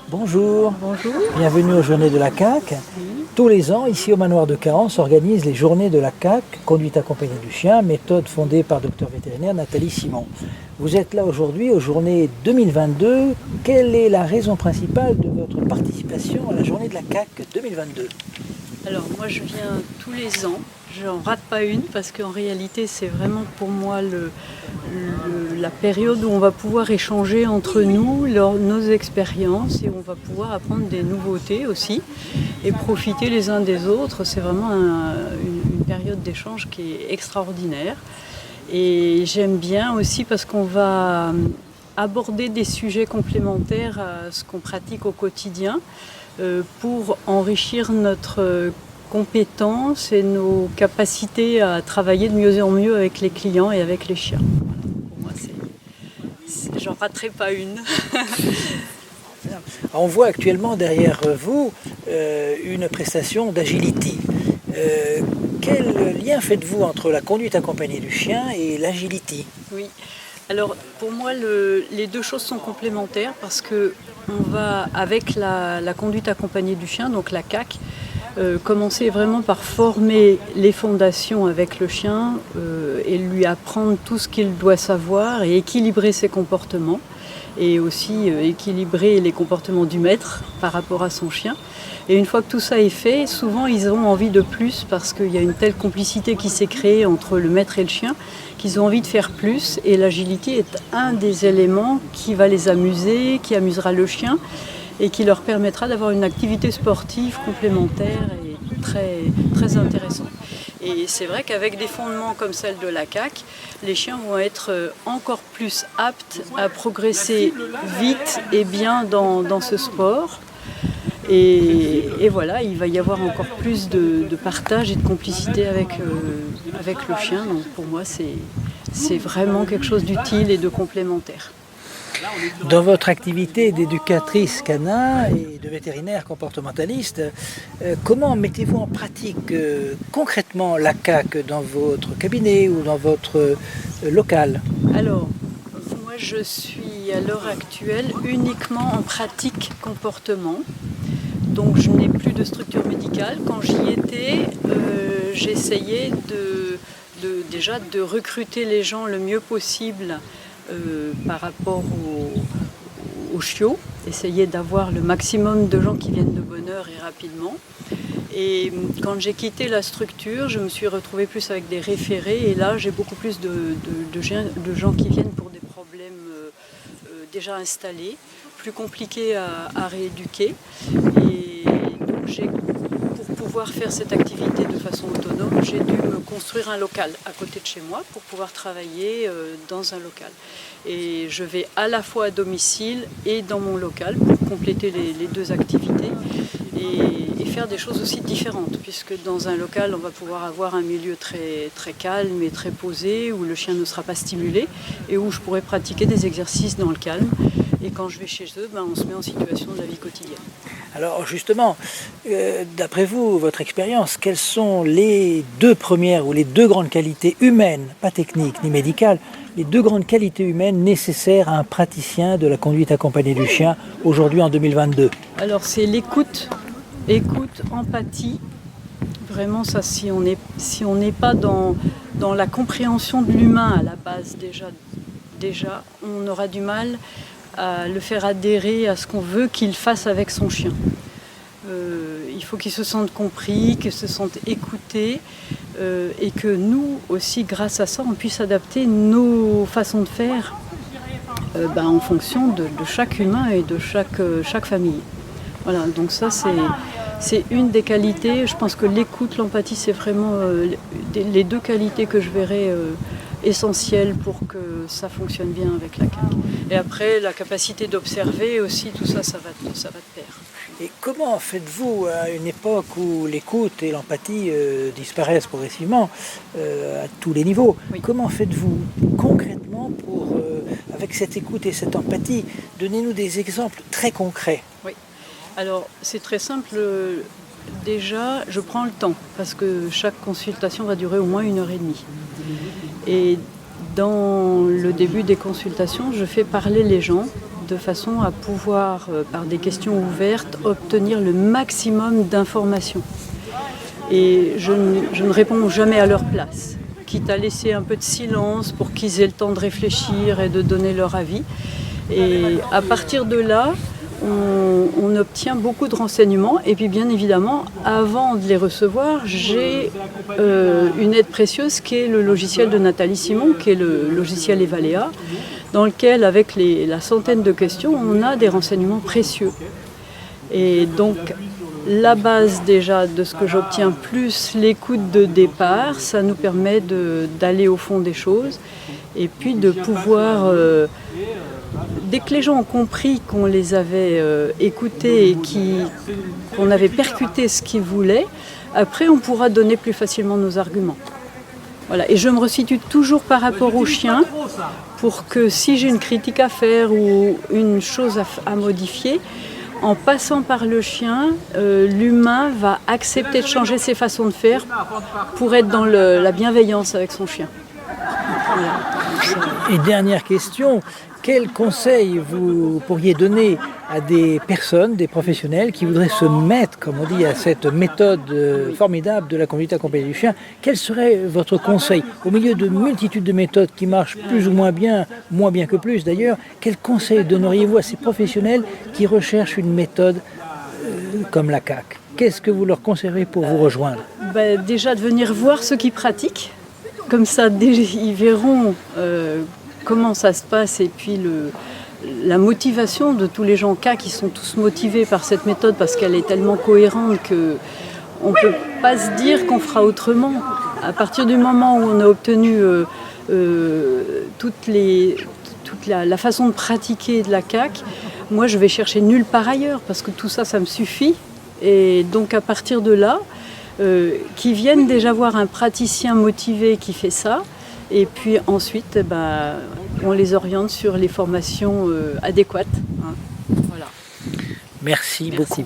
Bonjour, Bonjour. bienvenue aux Journées de la CAC. Tous les ans, ici au manoir de Caen, s'organisent les Journées de la CAC, conduite accompagnée du chien, méthode fondée par docteur vétérinaire Nathalie Simon. Vous êtes là aujourd'hui aux Journées 2022. Quelle est la raison principale de votre participation à la Journée de la CAC 2022 ? Alors moi je viens tous les ans, je n'en rate pas une parce qu'en réalité c'est vraiment pour moi la période où on va pouvoir échanger entre nous nos expériences et on va pouvoir apprendre des nouveautés aussi et profiter les uns des autres. C'est vraiment une période d'échange qui est extraordinaire et j'aime bien aussi parce qu'on va aborder des sujets complémentaires à ce qu'on pratique au quotidien. Pour enrichir notre compétence et nos capacités à travailler de mieux en mieux avec les clients et avec les chiens. Pour moi, j'en raterai pas une. On voit actuellement derrière vous une prestation d'agility. Quel lien faites-vous entre la conduite accompagnée du chien et l'agility ? Oui. Alors pour moi les deux choses sont complémentaires parce que on va avec la conduite accompagnée du chien, donc la CAC, commencer vraiment par former les fondations avec le chien et lui apprendre tout ce qu'il doit savoir et équilibrer ses comportements et aussi équilibrer les comportements du maître par rapport à son chien. Et une fois que tout ça est fait, souvent ils ont envie de plus parce qu'il y a une telle complicité qui s'est créée entre le maître et le chien qu'ils ont envie de faire plus. Et l'agilité est un des éléments qui va les amuser, qui amusera le chien et qui leur permettra d'avoir une activité sportive complémentaire et très, très intéressante. Et c'est vrai qu'avec des fondements comme celle de la CAC, les chiens vont être encore plus aptes à progresser vite et bien dans ce sport. Et voilà, il va y avoir encore plus de partage et de complicité avec le chien. Donc pour moi, c'est vraiment quelque chose d'utile et de complémentaire. Dans votre activité d'éducatrice canin et de vétérinaire comportementaliste, comment mettez-vous en pratique concrètement la CAC dans votre cabinet ou dans votre local ? Alors, moi je suis à l'heure actuelle uniquement en pratique comportement. Donc je n'ai plus de structure médicale. Quand j'y étais, j'essayais déjà de recruter les gens le mieux possible par rapport aux chiots, essayer d'avoir le maximum de gens qui viennent de bonne heure et rapidement. Et quand j'ai quitté la structure, je me suis retrouvée plus avec des référés et là j'ai beaucoup plus de gens qui viennent pour des problèmes déjà installés, plus compliqués à rééduquer. Et donc pour pouvoir faire cette activité de façon autonome, j'ai dû me construire un local à côté de chez moi pour pouvoir travailler dans un local. Et je vais à la fois à domicile et dans mon local pour compléter les deux activités et faire des choses aussi différentes, puisque dans un local, on va pouvoir avoir un milieu très, très calme et très posé, où le chien ne sera pas stimulé et où je pourrais pratiquer des exercices dans le calme. Et quand je vais chez eux, on se met en situation de la vie quotidienne. Alors justement, d'après vous, votre expérience, quelles sont les deux premières ou les deux grandes qualités humaines, pas techniques ni médicales, les deux grandes qualités humaines nécessaires à un praticien de la conduite accompagnée du chien aujourd'hui en 2022 ? Alors c'est l'écoute, empathie. Vraiment ça, si on n'est pas dans la compréhension de l'humain à la base déjà, on aura du mal à le faire adhérer à ce qu'on veut qu'il fasse avec son chien. Il faut qu'il se sente compris, qu'il se sente écouté et que nous aussi, grâce à ça, on puisse adapter nos façons de faire en fonction de chaque humain et de chaque famille. Voilà, donc ça c'est une des qualités. Je pense que l'écoute, l'empathie, c'est vraiment les deux qualités que je verrais essentielles pour que ça fonctionne bien avec la CAC. Et après, la capacité d'observer aussi, tout ça, ça va de pair. Et comment faites-vous à une époque où l'écoute et l'empathie disparaissent progressivement à tous les niveaux ? Oui. Comment faites-vous concrètement pour, avec cette écoute et cette empathie, donnez-nous des exemples très concrets ? Oui. Alors, c'est très simple. Déjà, je prends le temps parce que chaque consultation va durer au moins 1h30. Et dans le début des consultations, je fais parler les gens de façon à pouvoir, par des questions ouvertes, obtenir le maximum d'informations. Et je ne réponds jamais à leur place, quitte à laisser un peu de silence pour qu'ils aient le temps de réfléchir et de donner leur avis. Et à partir de là, on obtient beaucoup de renseignements. Et puis bien évidemment, avant de les recevoir, j'ai une aide précieuse qui est le logiciel de Nathalie Simon, qui est le logiciel Evalea, dans lequel, avec la centaine de questions, on a des renseignements précieux. Et donc, la base déjà de ce que j'obtiens, plus l'écoute de départ, ça nous permet d'aller au fond des choses et puis de pouvoir, dès que les gens ont compris qu'on les avait écoutés et qu'on avait percuté ce qu'ils voulaient, après on pourra donner plus facilement nos arguments. Voilà. Et je me resitue toujours par rapport au chien pour que si j'ai une critique à faire ou une chose à modifier, en passant par le chien, l'humain va accepter de changer ses façons de faire pour être dans la bienveillance avec son chien. Voilà. Et dernière question, quel conseil vous pourriez donner à des personnes, des professionnels qui voudraient se mettre, comme on dit, à cette méthode formidable de la conduite accompagnée du chien? Quel serait votre conseil? Au milieu de multitudes de méthodes qui marchent plus ou moins bien que plus d'ailleurs, quel conseil donneriez-vous à ces professionnels qui recherchent une méthode comme la CAC? Qu'est-ce que vous leur conseillerez pour vous rejoindre? Déjà de venir voir ceux qui pratiquent, comme ça ils verront comment ça se passe et puis la motivation de tous les gens CAC qui sont tous motivés par cette méthode parce qu'elle est tellement cohérente qu'on ne peut pas se dire qu'on fera autrement. À partir du moment où on a obtenu toute la façon de pratiquer de la CAC, moi je vais chercher nulle part ailleurs parce que tout ça, ça me suffit. Et donc à partir de là, qu'ils viennent déjà voir un praticien motivé qui fait ça, et puis ensuite on les oriente sur les formations adéquates. Hein. Voilà. Merci beaucoup.